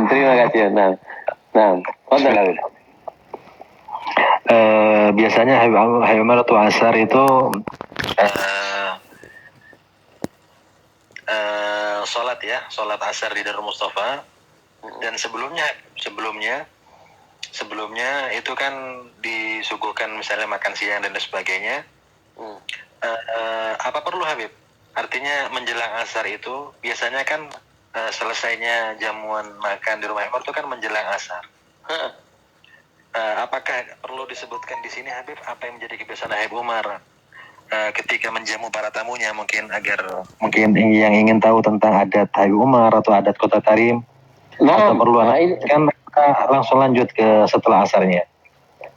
terima kasih. Fadhal Habib. Biasanya Habib Umar atau asar itu sholat asar di Darul Mustafa. Dan sebelumnya itu kan disuguhkan misalnya makan siang dan sebagainya. Apa perlu Habib? Artinya menjelang asar itu biasanya kan selesainya jamuan makan di rumah Umar itu kan menjelang asar. Apakah perlu disebutkan di sini Habib apa yang menjadi kebiasaan Habib Umar ketika menjamu para tamunya, mungkin yang ingin tahu tentang adat Habib Umar atau adat Kota Tarim, atau perlu kan langsung lanjut ke setelah asarnya.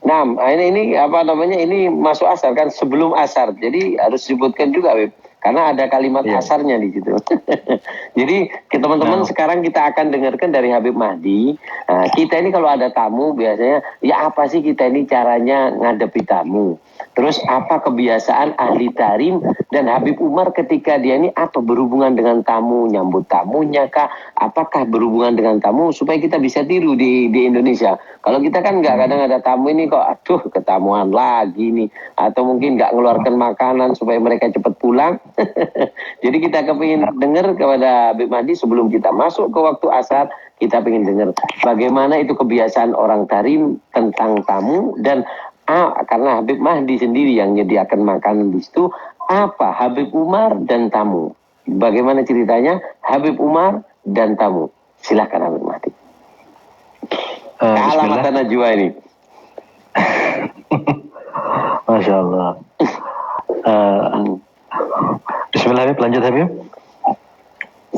Nah, ini apa namanya, ini masuk asar kan, sebelum asar, jadi harus disebutkan juga Habib, karena ada kalimat asarnya di situ. Jadi teman-teman sekarang kita akan dengarkan dari Habib Mahdi. Nah, kita ini kalau ada tamu biasanya ya apa sih kita ini caranya ngadepi tamu, terus apa kebiasaan ahli tarim dan Habib Umar ketika dia ini apa berhubungan dengan tamu, nyambut tamunya kah, apakah berhubungan dengan tamu supaya kita bisa tiru di Indonesia. Kalau kita kan nggak, kadang ada tamu ini kok aduh ketamuan lagi nih, atau mungkin nggak ngeluarkan makanan supaya mereka cepat pulang. Jadi kita kepingin dengar kepada Habib Mahdi sebelum kita masuk ke waktu asar, kita pengen dengar bagaimana itu kebiasaan orang Tarim tentang tamu, dan karena Habib Mahdi sendiri yang menyediakan makanan di situ, apa Habib Umar dan tamu, bagaimana ceritanya Habib Umar dan tamu. Silakan Habib Mahdi. Alamat Najwa ini. Masya Allah. Bismillah Habib, lanjut Habib.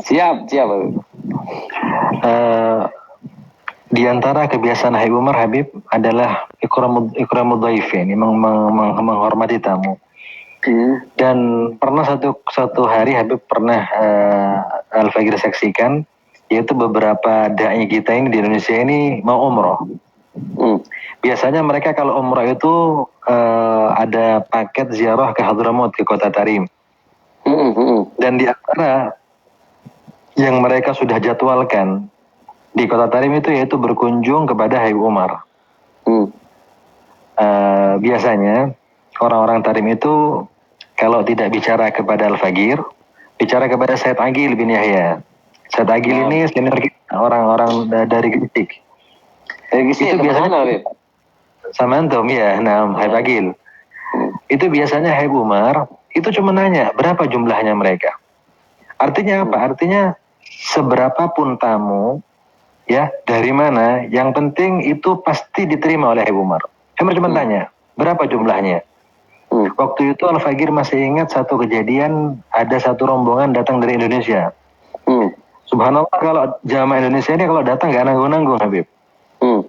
Siap Habib. Di antara kebiasaan Habib Umar Habib adalah ikramud dhaifin, menghormati tamu. Dan pernah satu hari Habib pernah Al-Fajr saksikan, yaitu beberapa dai kita ini di Indonesia ini mau umroh. Biasanya mereka kalau umroh itu ada paket ziarah ke Hadramaut, ke Kota Tarim. Dan di antara yang mereka sudah jadwalkan di Kota Tarim itu yaitu berkunjung kepada Habib Umar. Biasanya orang-orang Tarim itu kalau tidak bicara kepada Al-Fajr, bicara kepada Said Agil bin Yahya. Said Agil ini senior kita, orang-orang dari Gresik. Itu biasanya Habib sama antum ya, Habib Agil. Itu biasanya Habib Umar itu cuma nanya berapa jumlahnya mereka. Artinya apa? Artinya seberapapun tamu ya dari mana, yang penting itu pasti diterima oleh Habib Umar. Habib cuma tanya berapa jumlahnya. Waktu itu Al-Fajr masih ingat satu kejadian, ada satu rombongan datang dari Indonesia. Subhanallah, kalau jamaah Indonesia ini kalau datang nggak nanggung-nanggung Habib.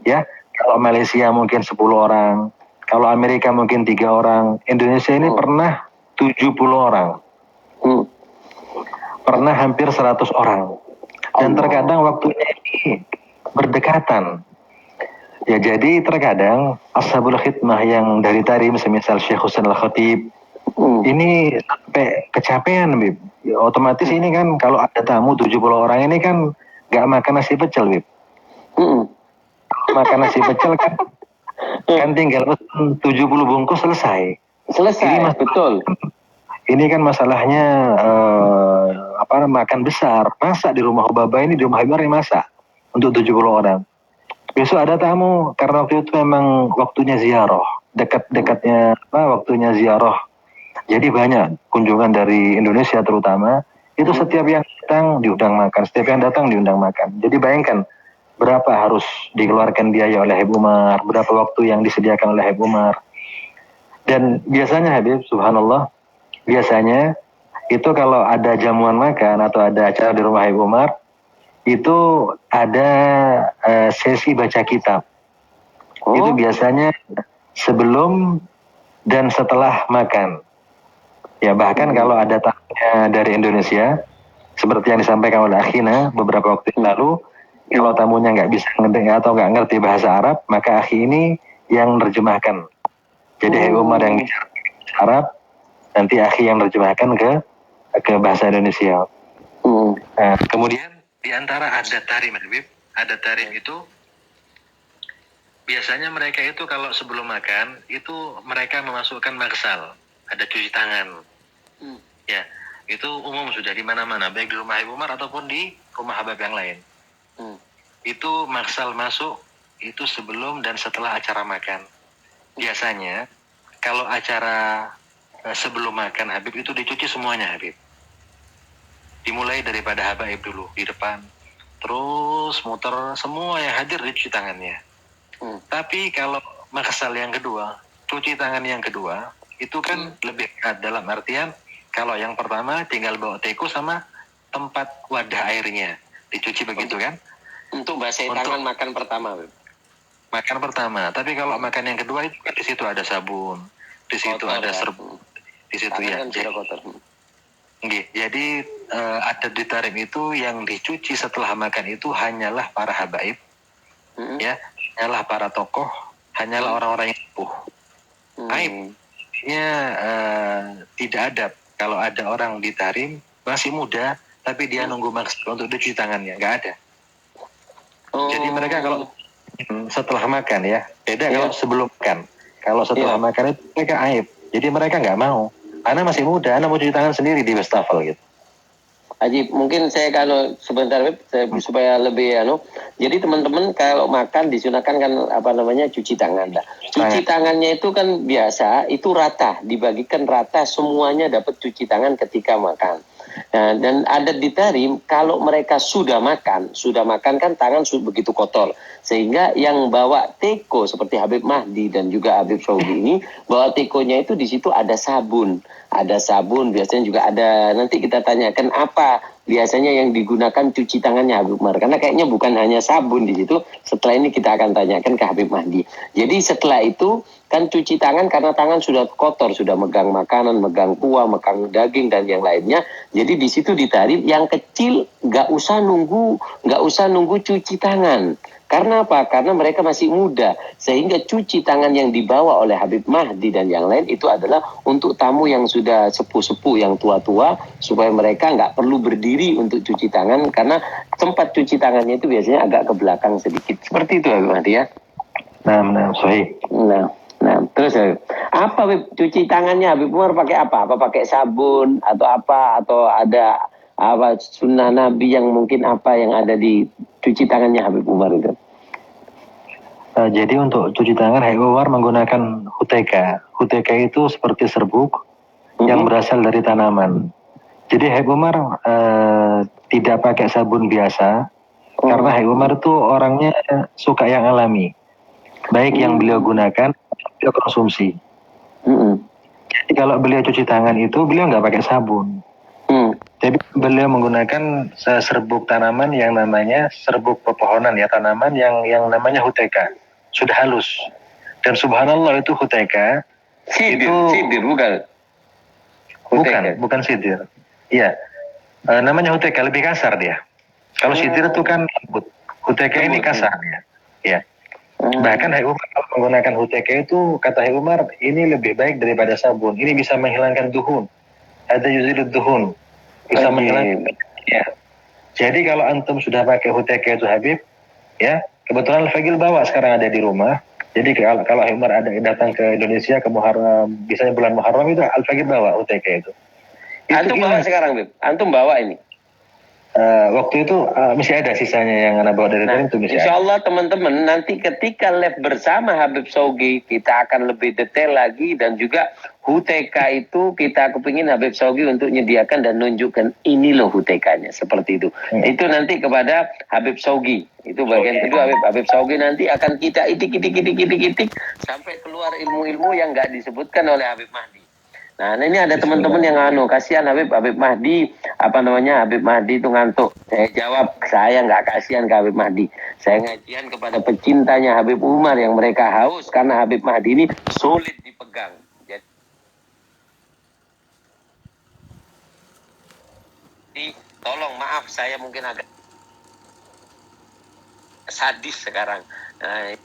Ya, kalau Malaysia mungkin 10 orang, kalau Amerika mungkin 3 orang, Indonesia ini pernah 70 orang. Pernah hampir 100 orang. Dan terkadang waktunya ini berdekatan. Ya, jadi terkadang ashabul khidmah yang dari Tarim, semisal Syekh Husain Al-Khatib, ini sampai kecapean, Bib. Ya, otomatis ini kan kalau ada tamu 70 orang ini kan nggak makan nasi pecel, Bib. Makan nasi pecel kan tinggal 70 bungkus selesai. Ini betul. Ini kan masalahnya makan besar. Masak di rumah Ubaba ini, di rumah Ibar yang masak untuk 70 orang. Besok ada tamu, karena waktu itu memang waktunya ziarah, dekat-dekatnya waktunya ziarah. Jadi banyak kunjungan dari Indonesia terutama, itu setiap yang datang diundang makan, setiap yang datang diundang makan. Jadi bayangkan berapa harus dikeluarkan biaya oleh Habib Umar, berapa waktu yang disediakan oleh Habib Umar. Dan biasanya Habib, subhanallah, biasanya itu kalau ada jamuan makan atau ada acara di rumah Habib Umar, itu ada sesi baca kitab. Itu biasanya sebelum dan setelah makan. Ya, bahkan kalau ada tamunya dari Indonesia, seperti yang disampaikan oleh Akhina beberapa waktu lalu, kalau tamunya nggak bisa ngedengar atau nggak ngerti bahasa Arab, maka Akhi ini yang nerjemahkan. Jadi Habib Umar yang bicara Arab, nanti Akhi yang nerjemahkan ke bahasa Indonesia. Kemudian di antara adat Tarim, Habib, ada tarim itu biasanya mereka itu kalau sebelum makan itu mereka memasukkan magsal, ada cuci tangan. Ya, itu umum sudah di mana-mana, baik di rumah Ibu Umar ataupun di rumah Habib yang lain. Itu magsal masuk itu sebelum dan setelah acara makan. Biasanya kalau acara sebelum makan Habib itu dicuci semuanya Habib. Dimulai daripada Habaib dulu di depan, terus muter semua yang hadir dicuci tangannya. Tapi kalau maksal yang kedua, cuci tangan yang kedua, itu kan lebih dalam artian kalau yang pertama tinggal bawa teko sama tempat wadah airnya dicuci begitu kan? Untuk basahi tangan makan pertama, Beb. Makan pertama. Tapi kalau makan yang kedua itu kan di situ ada sabun, di situ Kotor, ada ya. serbuk, di situ tangan ya. Kan sudah kotor. Jadi ada di tarim itu yang dicuci setelah makan itu hanyalah para habaib, ya, hanyalah para tokoh, hanyalah orang-orang yang sepuh. Aibnya tidak ada kalau ada orang di tarim masih muda tapi dia nunggu maksud untuk dicuci tangannya, nggak ada. Jadi mereka kalau setelah makan ya beda kalau sebelum makan. Kalau setelah makan itu mereka aib. Jadi mereka nggak mau. Ana masih muda, Ana mau cuci tangan sendiri di wastafel gitu. Ajib, mungkin saya kalau sebentar supaya lebih jadi teman-teman kalau makan disunahkan kan cuci tangan lah. Cuci tangannya itu kan biasa, itu rata, dibagikan rata, semuanya dapat cuci tangan ketika makan. Nah, dan ada di tarim kalau mereka sudah makan kan tangan sudah begitu kotor, sehingga yang bawa teko seperti Habib Mahdi dan juga Habib Saudi ini bawa tekonya itu di situ ada sabun biasanya juga ada. Nanti kita tanyakan apa biasanya yang digunakan cuci tangannya Habib Umar, karena kayaknya bukan hanya sabun di situ. Setelah ini kita akan tanyakan ke Habib Mahdi. Jadi setelah itu kan cuci tangan karena tangan sudah kotor, sudah megang makanan, megang kuah, megang daging dan yang lainnya. Jadi di situ ditarik yang kecil, nggak usah nunggu cuci tangan. Karena apa? Karena mereka masih muda, sehingga cuci tangan yang dibawa oleh Habib Mahdi dan yang lain itu adalah untuk tamu yang sudah sepuh-sepuh, yang tua-tua, supaya mereka nggak perlu berdiri untuk cuci tangan, karena tempat cuci tangannya itu biasanya agak ke belakang sedikit. Seperti itu Habib Mahdi ya. Nah, terus apa Habib, cuci tangannya Habib Umar pakai apa? Apa pakai sabun atau apa? Atau ada apa sunnah Nabi yang mungkin apa yang ada di cuci tangannya Habib Umar itu? Jadi untuk cuci tangan Habib Umar menggunakan huteka. Huteka itu seperti serbuk yang berasal dari tanaman. Jadi Habib Umar tidak pakai sabun biasa karena Habib Umar itu orangnya suka yang alami. Baik yang beliau gunakan, beliau konsumsi. Jadi kalau beliau cuci tangan itu beliau nggak pakai sabun. Jadi beliau menggunakan serbuk tanaman yang namanya serbuk pepohonan ya, tanaman yang namanya huteka. Sudah halus. Dan subhanallah itu huteka. Sidir bukan? Bukan sidir. Iya. Namanya huteka lebih kasar dia. Kalau sidir itu kan lembut. Huteka ini kasar ya. Iya. Bahkan Habib Umar kalau menggunakan huteka itu kata Habib Umar ini lebih baik daripada sabun. Ini bisa menghilangkan duhun. Ada yuzilud duhun. Bisa menghilangkan. Ya. Jadi kalau antum sudah pakai huteka itu Habib, ya kebetulan Al-Fagil bawa sekarang ada di rumah. Jadi kalau Habib Umar ada datang ke Indonesia ke Muharram, biasanya bulan Muharram itu Al-Fagil bawa huteka itu. Antum bawa sekarang Habib? Antum bawa ini? Waktu itu masih ada sisanya yang Anda bawa dari itu masih Insya Allah teman-teman nanti ketika live bersama Habib Saugi kita akan lebih detail lagi, dan juga huteka itu kita kepingin Habib Saugi untuk menyediakan dan nunjukkan ini loh hutekanya seperti itu. Itu nanti kepada Habib Saugi. Itu bagian kedua Habib Saugi nanti akan kita itik sampai keluar ilmu-ilmu yang nggak disebutkan oleh Habib Mahdi. Nah ini ada teman-teman yang kasihan Habib Mahdi, Habib Mahdi itu ngantuk. Saya jawab, saya nggak kasihan ke Habib Mahdi. Saya ngajian kepada pecintanya Habib Umar yang mereka haus karena Habib Mahdi ini sulit dipegang. Jadi tolong maaf saya mungkin agak sadis sekarang. Nah,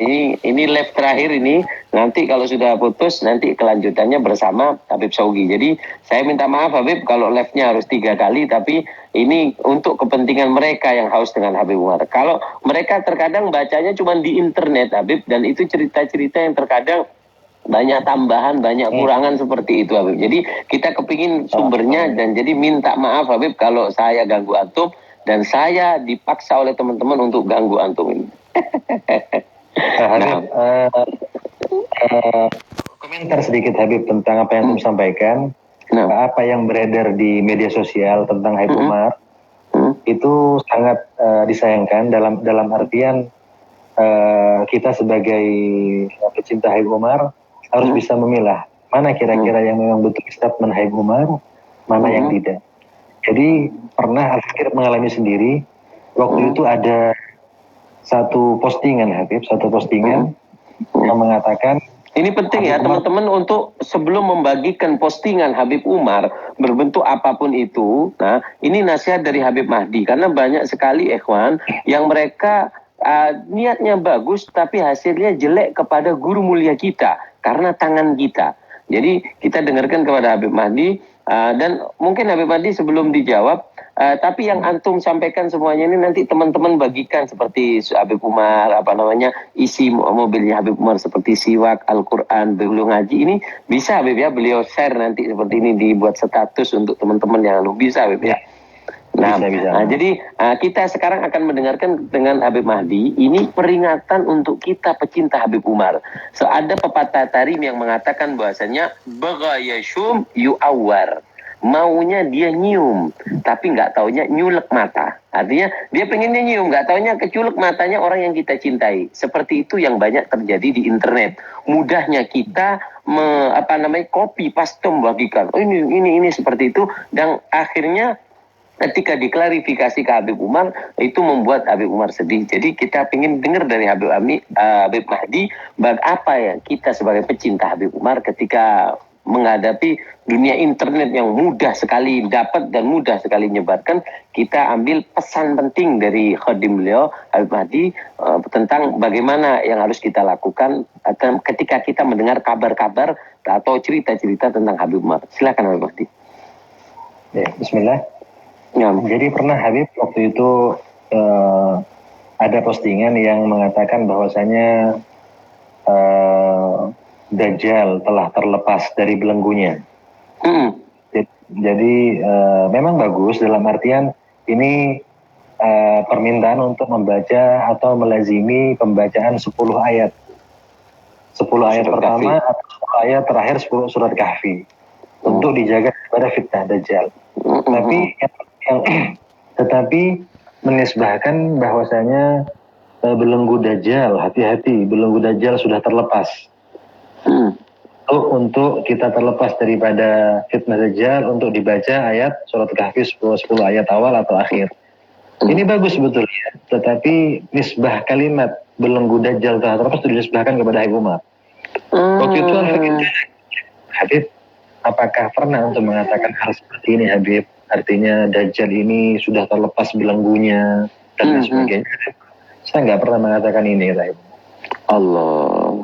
ini live terakhir ini Nanti kalau sudah putus, nanti kelanjutannya bersama Habib Saugi. Jadi saya minta maaf Habib kalau live-nya harus 3 kali, tapi ini untuk kepentingan mereka yang haus dengan Habib Umar. Kalau mereka terkadang bacanya cuma di internet Habib, dan itu cerita-cerita yang terkadang banyak tambahan, banyak kurangan seperti itu Habib. Jadi kita kepingin sumbernya, dan jadi minta maaf Habib kalau saya ganggu antum, dan saya dipaksa oleh teman-teman untuk ganggu antum ini. Habib, komentar sedikit Habib tentang apa yang antum sampaikan. Apa yang beredar di media sosial tentang Habib Umar itu sangat disayangkan, dalam artian kita sebagai pecinta Habib Umar harus bisa memilah mana kira-kira yang memang betul statement Habib Umar, mana yang tidak. Jadi pernah Al-Fakir mengalami sendiri, waktu itu ada satu postingan Habib, yang mengatakan, ini penting ya teman-teman, untuk sebelum membagikan postingan Habib Umar berbentuk apapun itu. Nah, ini nasihat dari Habib Mahdi, karena banyak sekali ikhwan yang mereka niatnya bagus tapi hasilnya jelek kepada guru mulia kita karena tangan kita. Jadi kita dengarkan kepada Habib Mahdi, dan mungkin Habib Mahdi sebelum dijawab, tapi yang antum sampaikan semuanya ini nanti teman-teman bagikan, seperti Habib Umar, isi mobilnya Habib Umar seperti siwak, Al-Quran, beliau ngaji, ini bisa Habib ya, beliau share nanti seperti ini, dibuat status untuk teman-teman yang bisa Habib ya. Nah, jadi kita sekarang akan mendengarkan dengan Habib Mahdi. Ini peringatan untuk kita pecinta Habib Umar. So, ada pepatah tarim yang mengatakan bahwasanya bagayashum yu'awar, maunya dia nyium tapi nggak taunya nyulek mata. Artinya dia pengennya nyium, nggak taunya keculek matanya orang yang kita cintai. Seperti itu yang banyak terjadi di internet. Mudahnya kita copy paste membagikan, oh ini seperti itu, dan akhirnya ketika diklarifikasi ke Habib Umar, itu membuat Habib Umar sedih. Jadi kita ingin dengar dari Habib Mahdi, apa ya kita sebagai pecinta Habib Umar ketika menghadapi dunia internet yang mudah sekali dapat dan mudah sekali menyebarkan. Kita ambil pesan penting dari khadim beliau Habib Mahdi tentang bagaimana yang harus kita lakukan ketika kita mendengar kabar-kabar atau cerita-cerita tentang Habib Umar. Silakan Habib Mahdi. Ya, bismillah. Jadi pernah Habib waktu itu ada postingan yang mengatakan bahwasanya Dajjal telah terlepas dari belenggunya. Jadi memang bagus, dalam artian ini permintaan untuk membaca atau melazimi pembacaan 10 ayat. 10 ayat pertama atau 10 ayat terakhir surat Kahfi untuk dijaga daripada fitnah Dajjal. Tetapi menisbahkan bahwasanya belenggu Dajjal, hati-hati, belenggu Dajjal sudah terlepas. Untuk kita terlepas daripada fitnah Dajjal, untuk dibaca ayat surat Kahfi 10 ayat awal atau akhir. Ini bagus sebetulnya, tetapi nisbah kalimat belenggu Dajjal telah terlepas itu dinisbahkan kepada Habib Umar. Waktu itu Habib, apakah pernah untuk mengatakan hal seperti ini Habib? Artinya Dajjal ini sudah terlepas belenggunya dan lain sebagainya. Saya nggak pernah mengatakan ini, Habib. Allah.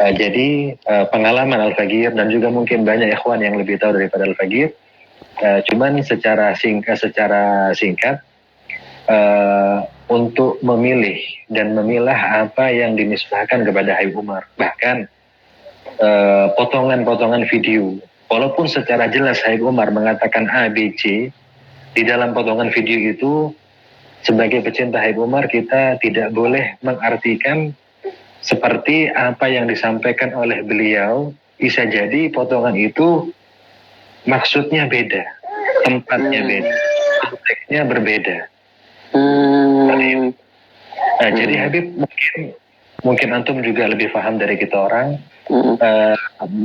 Jadi pengalaman Al-Fakir dan juga mungkin banyak ikhwan yang lebih tahu daripada Al-Fakir. Cuman secara singkat untuk memilih dan memilah apa yang dinisbahkan kepada Habib Umar. Bahkan potongan-potongan video, walaupun secara jelas Habib Umar mengatakan A, B, C, di dalam potongan video itu sebagai pecinta Habib Umar kita tidak boleh mengartikan seperti apa yang disampaikan oleh beliau. Bisa jadi potongan itu maksudnya beda, tempatnya beda, konteksnya berbeda. Jadi Habib, mungkin antum juga lebih paham dari kita orang.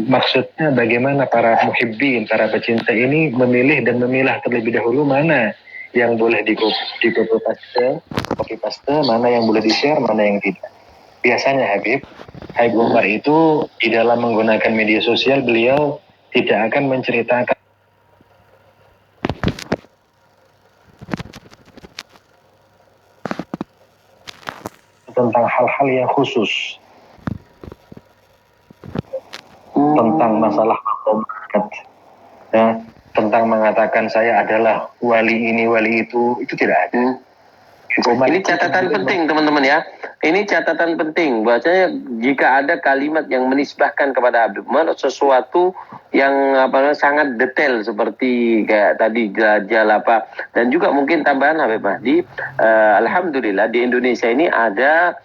Maksudnya bagaimana para muhibbin, para pecinta ini memilih dan memilah terlebih dahulu mana yang boleh di copy paste, mana yang boleh di-share, mana yang tidak. Biasanya Habib Umar itu di dalam menggunakan media sosial, beliau tidak akan menceritakan tentang hal-hal yang khusus. masalah ya, tentang mengatakan saya adalah wali ini wali itu tidak ada. Ini catatan penting teman-teman ya. Ini catatan penting bahwasanya jika ada kalimat yang menisbahkan kepada Habib Umar sesuatu yang sangat detail seperti kayak tadi jelajah apa dan juga mungkin tambahan Habib Mahdi, alhamdulillah di Indonesia ini ada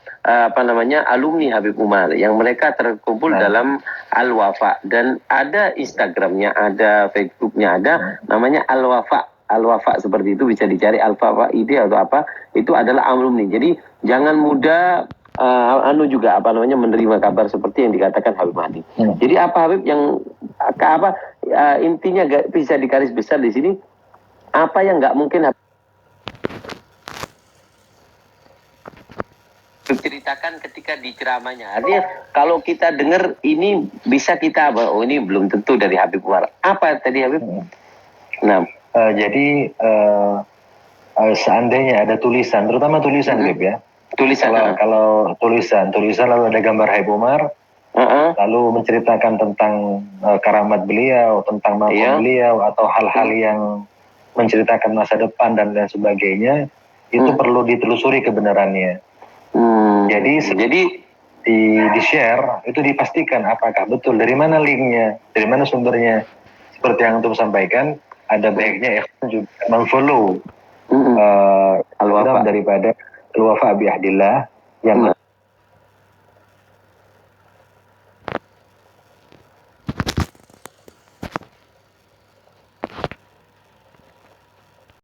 alumni Habib Umar yang mereka terkumpul dalam Al-Wafa dan ada Instagramnya, ada Facebooknya, ada namanya Al-Wafa. Al-Wafa seperti itu bisa dicari Al-Wafa ID atau apa, itu adalah alumni. Jadi jangan mudah menerima kabar seperti yang dikatakan Habib Mahdi. Jadi apa Habib yang intinya bisa dikaris besar di sini, apa yang nggak mungkin Habib ceritakan ketika di ceramahnya. Artinya kalau kita dengar ini bisa kita ini belum tentu dari Habib Umar. Apa tadi Habib? Nah, jadi seandainya ada tulisan, terutama tulisan ya. Tulisan. Kalau tulisan lalu ada gambar Habib Umar, lalu menceritakan tentang karamat beliau, tentang makom beliau atau hal-hal yang menceritakan masa depan dan lain sebagainya, itu perlu ditelusuri kebenarannya. Jadi di share itu dipastikan apakah betul, dari mana linknya, dari mana sumbernya. Seperti yang antum sampaikan, ada baiknya juga mengfollow Al-Wafa daripada Al-Wafa Bi'ahdillah yang